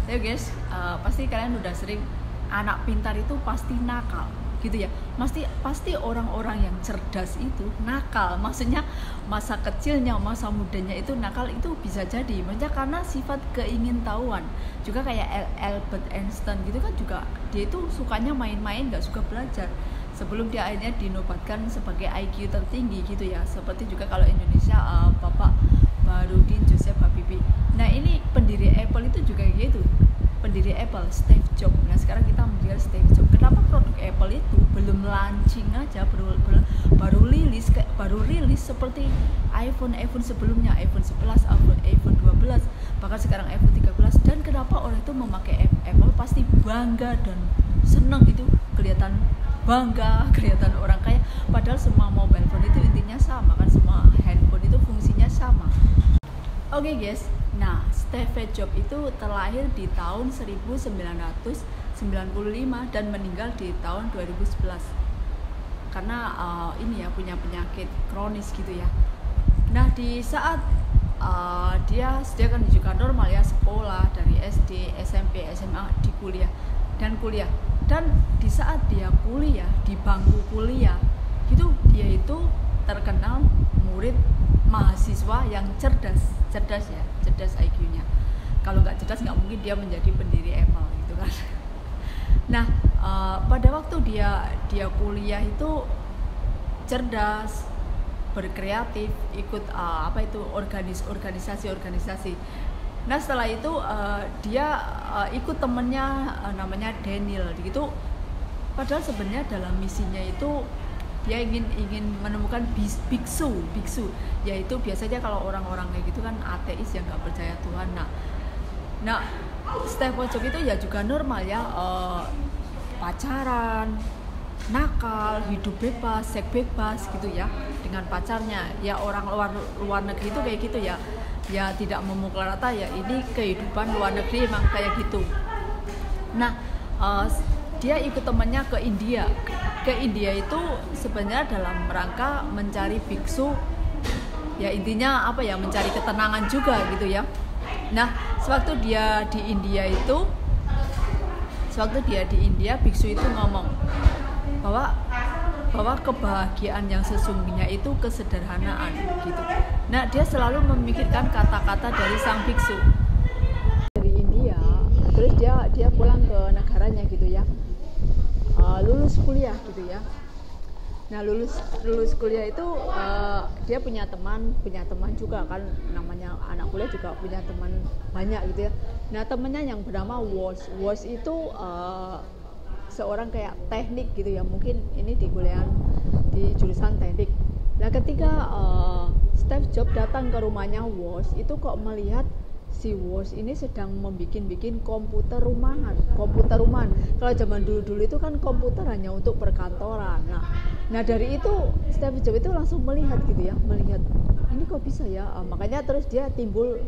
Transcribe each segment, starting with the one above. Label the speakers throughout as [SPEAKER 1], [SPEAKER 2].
[SPEAKER 1] Ya guys, pasti kalian udah sering, anak pintar itu pasti nakal gitu ya. Pasti orang-orang yang cerdas itu nakal. Maksudnya masa kecilnya, masa mudanya itu nakal, itu bisa jadi maksudnya karena sifat keingintahuan. Juga kayak Albert Einstein gitu kan, juga dia itu sukanya main-main, gak suka belajar. Sebelum dia akhirnya dinobatkan sebagai IQ tertinggi gitu ya. Seperti juga kalau Indonesia, Bapak Baharudin Joseph Habibie. Nah ini pendiri Apple itu juga gitu, pendiri Apple Steve Jobs. Nah sekarang kita melihat Steve Jobs, kenapa produk Apple itu belum launching aja, baru rilis seperti iPhone sebelumnya, iPhone 11, iPhone 12, bahkan sekarang iPhone 13. Dan kenapa orang itu memakai Apple pasti bangga dan seneng gitu, kelihatan bangga, kelihatan orang kaya, padahal semua mobile phone itu intinya sama kan, semua handphone itu fungsinya sama. Oke guys, nah Steve Jobs itu terlahir di tahun 1995 dan meninggal di tahun 2011 karena ini ya, punya penyakit kronis gitu ya. Nah di saat dia kan juga normal ya, sekolah dari SD, SMP, SMA, di kuliah dan di saat dia kuliah, di bangku kuliah gitu, dia itu terkenal murid mahasiswa yang cerdas ya, cerdas IQ-nya. Kalau nggak cerdas nggak mungkin dia menjadi pendiri Apple gitu kan. Nah pada waktu dia kuliah itu cerdas, berkreatif, ikut organisasi. Nah setelah itu dia ikut temennya, namanya Daniel gitu. Padahal sebenarnya dalam misinya itu dia ingin menemukan biksu, yaitu biasanya kalau orang-orang kayak gitu kan ateis yang nggak percaya Tuhan. Nah Steve Jobs itu ya juga normal ya, pacaran, nakal, hidup bebas, seks bebas gitu ya dengan pacarnya. Ya orang luar negeri itu kayak gitu ya, ya tidak memukul rata ya, ini kehidupan luar negeri emang kayak gitu. Nah dia ikut temannya ke India itu sebenarnya dalam rangka mencari biksu, ya intinya apa ya, mencari ketenangan juga gitu ya. Nah sewaktu dia di India, biksu itu ngomong bahwa kebahagiaan yang sesungguhnya itu kesederhanaan gitu. Nah dia selalu memikirkan kata-kata dari sang biksu dari India, terus dia pulang ke negaranya gitu ya, lulus kuliah gitu ya. Nah lulus kuliah itu dia punya teman juga kan, namanya anak kuliah juga punya teman banyak gitu ya. Nah temannya yang bernama Woz itu seorang kayak teknik gitu ya, mungkin ini di kuliah di jurusan teknik. Nah ketika Steve Jobs datang ke rumahnya Woz itu, kok melihat si Woz ini sedang bikin komputer rumahan. Kalau zaman dulu itu kan komputer hanya untuk perkantoran. Nah dari itu Steve Jobs itu langsung melihat gitu ya, ini kok bisa ya. Makanya terus dia timbul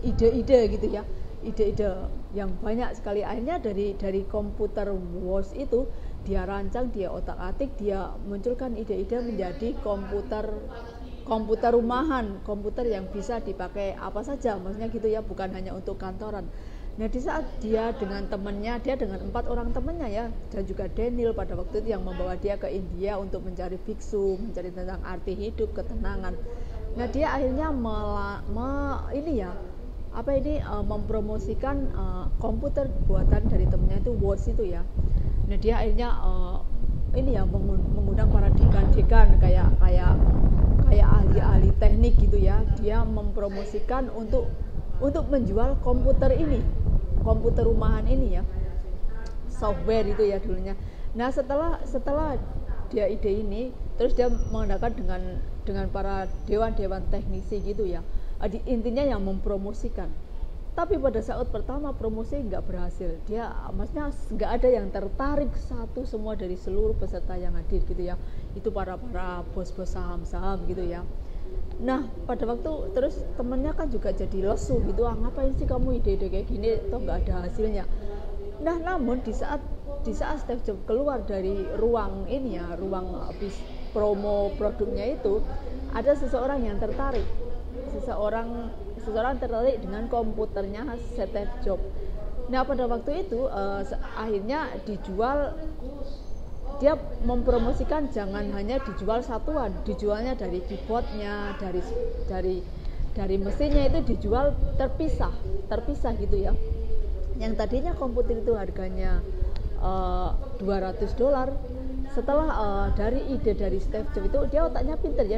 [SPEAKER 1] ide-ide gitu ya, ide-ide yang banyak sekali. Akhirnya dari komputer Woz itu dia rancang, dia otak-atik, dia munculkan ide-ide menjadi komputer rumahan, komputer yang bisa dipakai apa saja, maksudnya gitu ya, bukan hanya untuk kantoran. Nah di saat dia dengan 4 orang temannya ya, dan juga Daniel pada waktu itu yang membawa dia ke India untuk mencari biksu, mencari tentang arti hidup, ketenangan. Nah dia akhirnya mempromosikan komputer buatan dari temannya itu, Woz itu ya. Nah dia akhirnya mengundang para dekan kayak ahli-ahli teknik gitu ya. Dia mempromosikan untuk menjual komputer rumahan ini ya, software itu ya dulunya. Nah setelah dia ide ini, terus dia mengadakan dengan para dewan teknisi gitu ya, intinya yang mempromosikan. Tapi pada saat pertama promosi nggak berhasil, maksudnya nggak ada yang tertarik semua dari seluruh peserta yang hadir gitu ya, itu para bos-bos saham gitu ya. Nah pada waktu terus temennya kan juga jadi lesu gitu, ngapain sih kamu ide-ide kayak gini, toh nggak ada hasilnya. Nah namun di saat Steve Jobs keluar dari ruang promo produknya itu, ada seseorang yang tertarik, seseorang tertarik dengan komputernya Steve Jobs. Nah pada waktu itu akhirnya dijual, dia mempromosikan jangan hanya dijual satuan, dijualnya dari keyboardnya, dari mesinnya itu dijual terpisah gitu ya. Yang tadinya komputer itu harganya $200, setelah dari ide dari Steve Jobs itu, dia otaknya pintar ya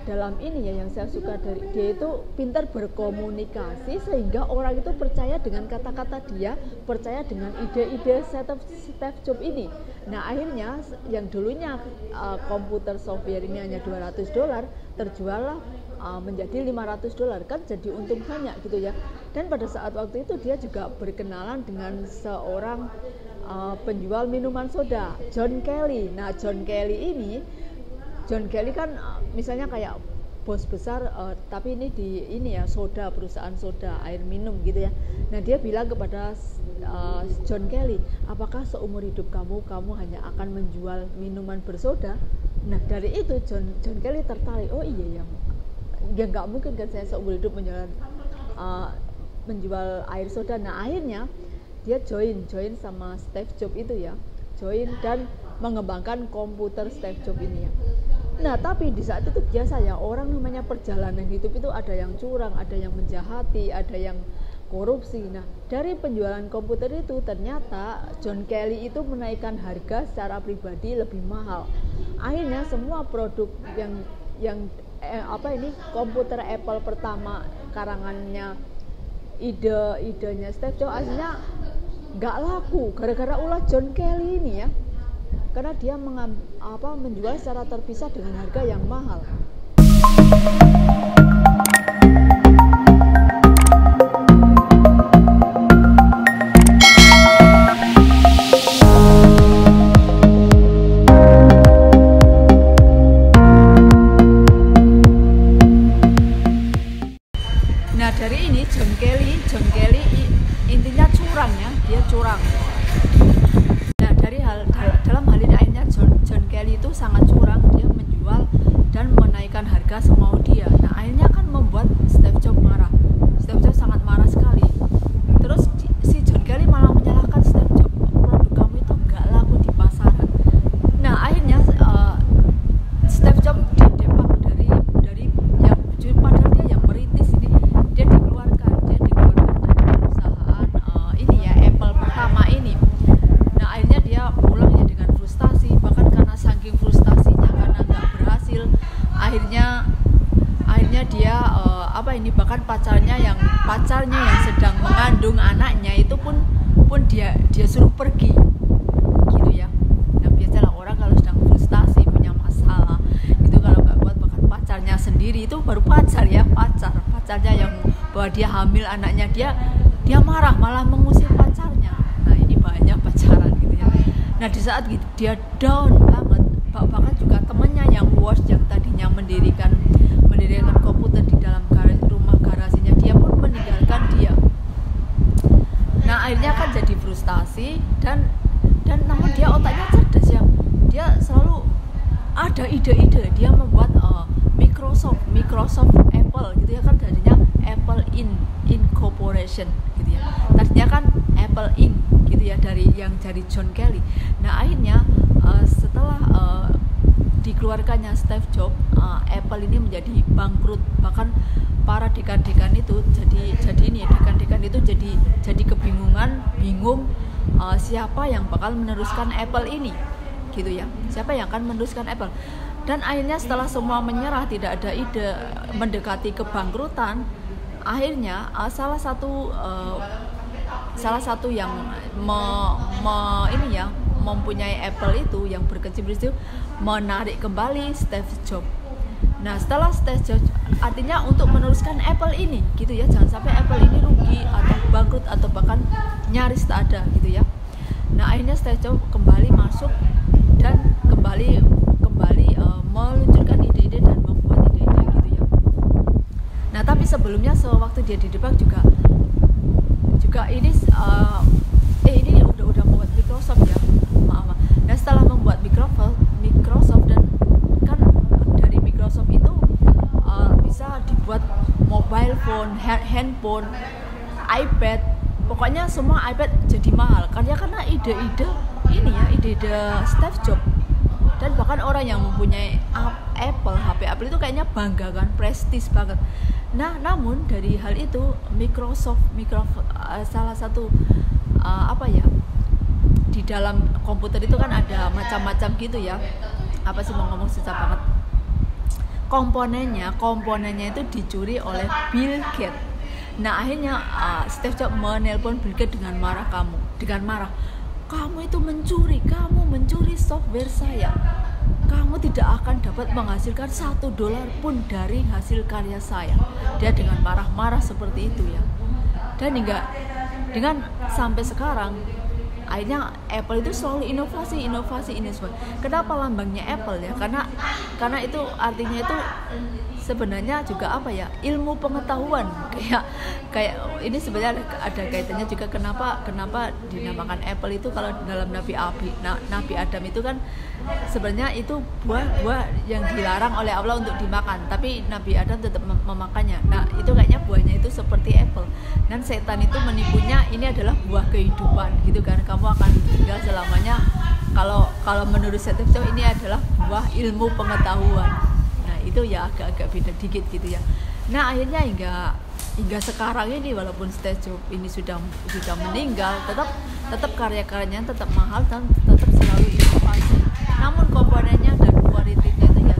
[SPEAKER 1] dalam ini ya, yang saya suka dari dia itu pintar berkomunikasi sehingga orang itu percaya dengan kata-kata dia, percaya dengan ide-ide Steve Jobs ini. Nah akhirnya yang dulunya komputer software ini hanya $200 terjuallah menjadi $500, kan jadi untung banyak gitu ya. Dan pada saat waktu itu dia juga berkenalan dengan seorang penjual minuman soda, John Kelly. Nah John Kelly kan misalnya kayak bos besar, tapi ini ya soda, perusahaan soda, air minum gitu ya. Nah dia bilang kepada John Kelly, apakah seumur hidup kamu hanya akan menjual minuman bersoda? Nah dari itu John Kelly tertarik, oh iya ya nggak mungkin kan saya seumur hidup menjual air soda. Nah akhirnya dia join sama Steve Jobs itu ya, join dan mengembangkan komputer Steve Jobs ini ya. Nah tapi di saat itu biasa ya, orang namanya perjalanan hidup itu ada yang curang, ada yang menjahati, ada yang korupsi. Nah dari penjualan komputer itu ternyata John Kelly itu menaikkan harga secara pribadi lebih mahal. Akhirnya semua produk yang komputer Apple pertama karangannya, idenya Steve Jobs akhirnya nggak laku gara-gara ulah John Kelly ini ya, karena dia menjual secara terpisah dengan harga yang mahal. Nah dari ini John Kelly intinya curang ya, dia curang. Nah dalam hal ini akhirnya John Kelly itu sangat curang, dia menjual dan menaikkan harga semau dia. Nah akhirnya kan membuat Steve Jobs marah. Steve Jobs sangat marah sekali. Terus si John Kelly malah menyalahkan Steve Jobs, produk kamu itu nggak laku di pasaran. Nah akhirnya Steve Jobs didepak dari yang padahal dia yang merintis ini, dia dikeluarkan dari perusahaan ini ya, Apple pertama ini. Nah akhirnya dia pulang ya dengan frustasi, bahkan karena saking frustasinya karena nggak berhasil, akhirnya dia bahkan pacarnya yang sedang mengandung anaknya itu pun dia suruh pergi gitu ya. Nah biasalah orang kalau sedang frustasi punya masalah itu, kalau nggak kuat bahkan pacarnya sendiri itu baru pacarnya yang bahwa dia hamil anaknya, dia marah malah mengusir pacarnya. Nah ini banyak pacaran gitu ya. Nah di saat gitu dia down banget, bahkan juga temennya yang worst yang tadinya mendirikan komputer di dalam rumah garasinya, dia pun meninggalkan dia. Nah akhirnya kan jadi frustasi dan namun dia otaknya cerdas ya, dia selalu ada ide-ide. Dia membuat Microsoft Apple gitu ya, kan tadinya Apple Incorporation gitu ya, tadinya kan Apple Inc gitu ya, dari John Kelly. Nah akhirnya setelah dikeluarkannya Steve Jobs, Apple ini menjadi bangkrut. Bahkan para dekan-dekan itu jadi bingung siapa yang bakal meneruskan Apple ini gitu ya, siapa yang akan meneruskan Apple. Dan akhirnya setelah semua menyerah, tidak ada ide, mendekati kebangkrutan, akhirnya salah satu yang mempunyai Apple itu, yang berkecimpung itu, menarik kembali Steve Jobs. Nah setelah Steve Jobs, artinya untuk meneruskan Apple ini gitu ya, jangan sampai Apple ini rugi atau bangkrut atau bahkan nyaris tak ada gitu ya. Nah akhirnya Steve Jobs kembali masuk dan kembali meluncurkan ide-ide dan membuat ide-ide gitu ya. Nah tapi sebelumnya sewaktu dia di Depak juga ini udah membuat Microsoft ya, maaf. Nah setelah membuat Microsoft dan kan dari Microsoft itu bisa dibuat mobile phone, handphone, iPad, pokoknya semua iPad jadi mahal karena ide-ide ini ya, ide-ide Steve Jobs. Dan bahkan orang yang mempunyai HP Apple itu kayaknya bangga kan, prestis banget. Nah, namun dari hal itu Microsoft salah satu di dalam komputer itu kan ada macam-macam gitu ya. Apa sih mau ngomong susah banget. Komponennya itu dicuri oleh Bill Gates. Nah, akhirnya Steve Jobs menelpon Bill Gates dengan marah. Kamu itu mencuri software saya. Kamu tidak akan dapat menghasilkan $1 pun dari hasil karya saya. Dia dengan marah-marah seperti itu ya. Dan dengan sampai sekarang akhirnya Apple itu selalu inovasi ini semua. Kenapa lambangnya Apple ya? Karena itu artinya itu sebenarnya juga ilmu pengetahuan, kayak ini sebenarnya ada kaitannya juga kenapa dinamakan Apple itu. Kalau dalam Nabi Adam itu kan sebenarnya itu buah yang dilarang oleh Allah untuk dimakan, tapi Nabi Adam tetap memakannya. Nah, itu kayaknya buahnya itu seperti Apple, dan setan itu menipunya ini adalah buah kehidupan gitu kan, kamu akan tinggal selamanya. Kalau menurut Steve Jobs ini adalah buah ilmu pengetahuan. Itu ya agak beda dikit gitu ya. Nah, akhirnya hingga sekarang ini walaupun Steve Jobs ini sudah meninggal, tetap karya-karyanya tetap mahal dan tetap selalu inovasi. Namun komponennya dan kualitasnya itu ya